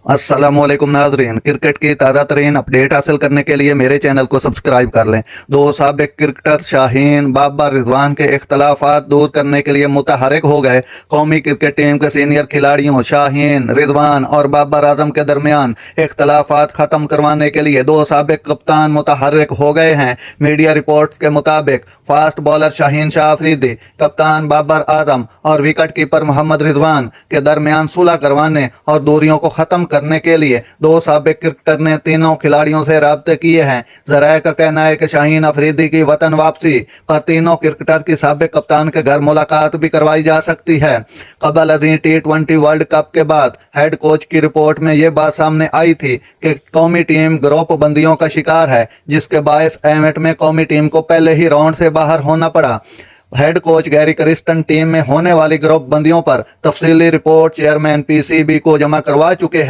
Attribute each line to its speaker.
Speaker 1: अस्सलामुअलैकुम नाज़रीन, क्रिकेट की ताज़ा तरीन अपडेट हासिल करने के लिए मेरे चैनल को सब्सक्राइब कर लें। दो साबिक क्रिकेटर शाहीन बाबर रिजवान के इख्तलाफात दूर करने के लिए मुतहर्रिक हो गए। कौमी क्रिकेट टीम के सीनियर खिलाड़ियों शाहीन, रिजवान और बाबर आजम के दरमियान इख्तलाफात ख़त्म करवाने के लिए दो साबिक कप्तान मुतहर्रिक हो गए हैं। मीडिया रिपोर्ट्स के मुताबिक फास्ट बॉलर शाहीन शाह अफरीदी, कप्तान बाबर आजम और विकेट कीपर मोहम्मद रिजवान के दरमियान सुलह करवाने और दूरियों को ख़त्म करने के लिए दो साबिक क्रिकेटर ने तीनों खिलाड़ियों से राब्ते किए हैं। ज़राए का कहना है कि शाहीन अफरीदी की वतन वापसी पर तीनों क्रिकेटर की साबिक कप्तान के घर मुलाकात भी करवाई जा सकती है। कबल अज़ीं T20 वर्ल्ड कप के बाद हेड कोच की रिपोर्ट में ये बात सामने आई थी कि कौमी टीम ग्रुप बंदियों का शिकार है, जिसके बायस इवेंट में कौमी टीम को पहले ही राउंड से बाहर होना पड़ा। Head coach Gary Kristen team में होने वाली ग्रुप बंदियों पर तफसीली रिपोर्ट चेयरमैन PCB को जमा करवा चुके हैं।